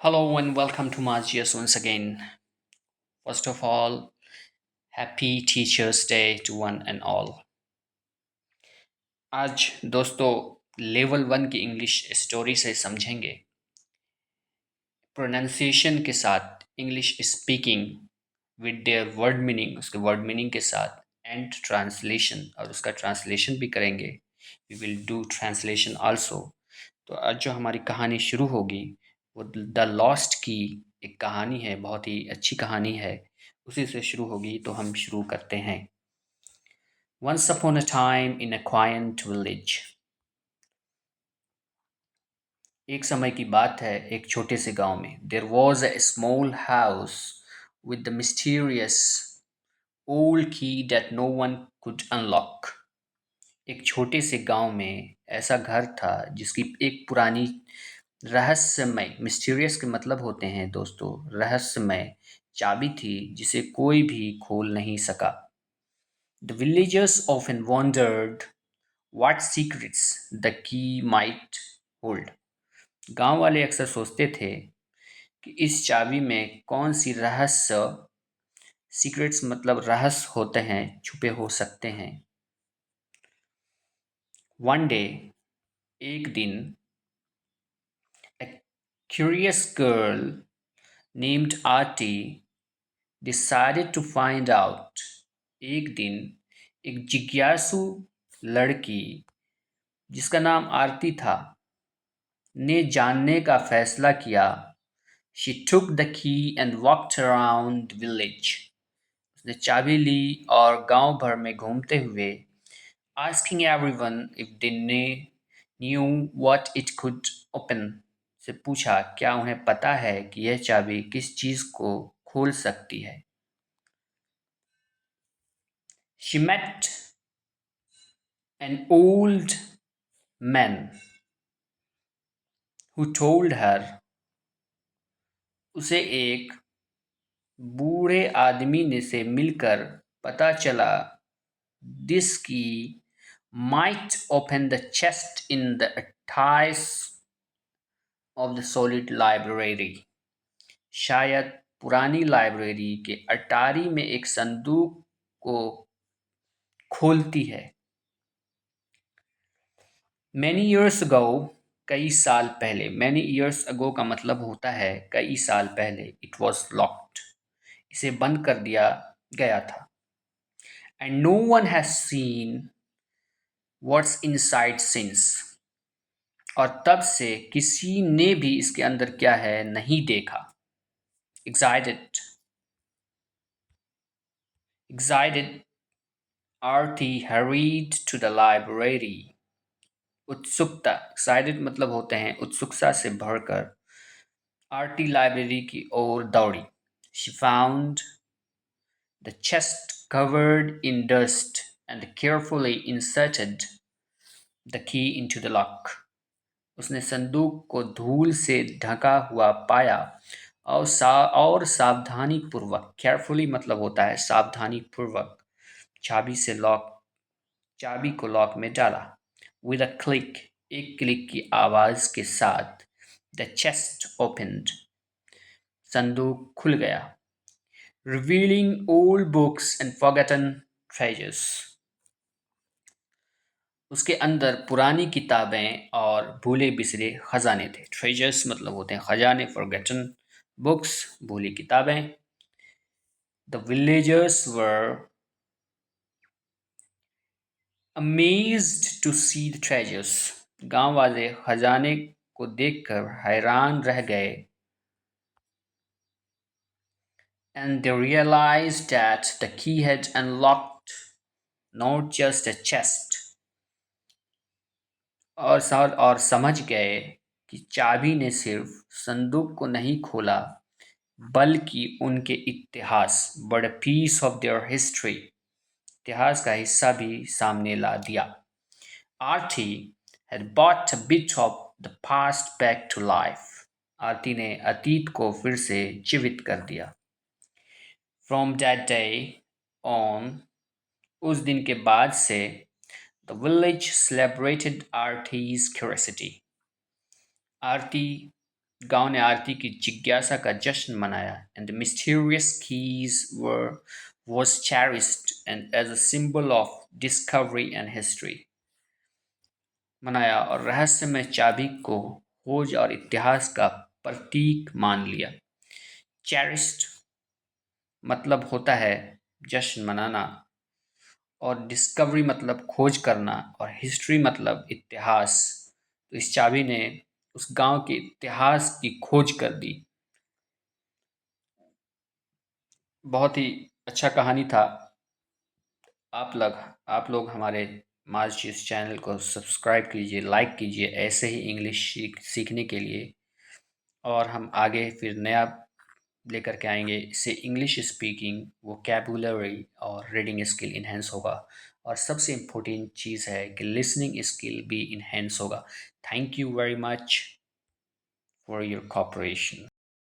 Hello and welcome to Magias once again. First of all, happy Teachers Day to one and all. आज दोस्तों level one की English story से समझेंगे pronunciation के साथ English speaking with their word meaning उसके word meaning के साथ एंड ट्रांसलेशन और उसका ट्रांसलेशन भी करेंगे we will do translation also. तो आज जो हमारी कहानी शुरू होगी वो द लॉस्ट की एक कहानी है, बहुत ही अच्छी कहानी है। उसी से शुरू होगी तो हम शुरू करते हैं। Once upon a time in a quaint village. एक समय की बात है एक छोटे से गांव में। There was a small house with the mysterious old key that no one could unlock. एक छोटे से गांव में ऐसा घर था जिसकी एक पुरानी रहस्यमय, मिस्टीरियस के मतलब होते हैं दोस्तों रहस्यमय, चाबी थी जिसे कोई भी खोल नहीं सका। The villagers often wondered what secrets the key might hold. गांव वाले अक्सर सोचते थे कि इस चाबी में कौन सी रहस्य, सीक्रेट्स मतलब रहस्य होते हैं, छुपे हो सकते हैं। वन डे, एक दिन, a curious girl named Artie decided to find out। एक दिन एक जिज्ञासु लड़की जिसका नाम आरती था ने जानने का फैसला किया। She took the key and walked around the village। उसने चाबी ली और गांव भर में घूमते हुए asking everyone if they knew what it could open। से पूछा क्या उन्हें पता है कि यह चाबी किस चीज को खोल सकती है। She met an old man who told her। उसे एक बूढ़े आदमी ने से मिलकर पता चला दिस की might open the chest in the attics of the solid library। शायद पुरानी लाइब्रेरी के अटारी में एक संदूक को खोलती है। Many years ago, कई साल पहले। Many years ago का मतलब होता है कई साल पहले। It was locked। इसे बंद कर दिया गया था। And no one has seen what's inside since। और तब से किसी ने भी इसके अंदर क्या है नहीं देखा। Excited, Artie hurried to the library। उत्सुकता, excited मतलब होते हैं उत्सुकता से भरकर। आरती लाइब्रेरी की ओर दौड़ी। She found the chest covered in dust and carefully inserted the key into the lock। उसने संदूक को धूल से ढका हुआ पाया और सावधानी पूर्वक, केयरफुली मतलब होता है सावधानी पूर्वक, चाबी को लॉक में डाला। विद अ क्लिक, एक क्लिक की आवाज के साथ, द चेस्ट ओपनड, संदूक खुल गया। Revealing old books and forgotten treasures. उसके अंदर पुरानी किताबें और भूले बिसरे खजाने थे। ट्रेजर्स मतलब होते हैं खजाने, फॉरगॉटन बुक्स, भूली किताबें। The villagers were amazed to see the treasures. गांव वाले खजाने को देखकर हैरान रह गए। And they realised that the key had unlocked not just a chest. और समझ गए कि चाबी ने सिर्फ संदूक को नहीं खोला बल्कि उनके इतिहास, but a piece of their history, इतिहास का हिस्सा भी सामने ला दिया। आरती had brought a bit of the past back to life। आरती ने अतीत को फिर से जीवित कर दिया। From that day on, उस दिन के बाद से, the village celebrated Artie's curiosity। आरती गांव ने आरती की जिज्ञासा का जश्न मनाया and the mysterious keys were was cherished and as a symbol of discovery and history मनाया और रहस्यमय चाबी को खोज और इतिहास का प्रतीक मान लिया। चेरिस्ड मतलब होता है जश्न मनाना, और डिस्कवरी मतलब खोज करना, और हिस्ट्री मतलब इतिहास। तो इस चाबी ने उस गांव के इतिहास की खोज कर दी। बहुत ही अच्छा कहानी था। आप लोग आप लोग हमारे मार्च इस चैनल को सब्सक्राइब कीजिए, लाइक कीजिए ऐसे ही इंग्लिश सीखने के लिए। और हम आगे फिर नया लेकर के आएंगे, इससे इंग्लिश स्पीकिंग, वोकैबुलरी और रीडिंग स्किल इन्हेंस होगा। और सबसे इम्पोर्टेंट चीज़ है कि लिसनिंग स्किल भी इन्हेंस होगा। Thank you very much for your cooperation.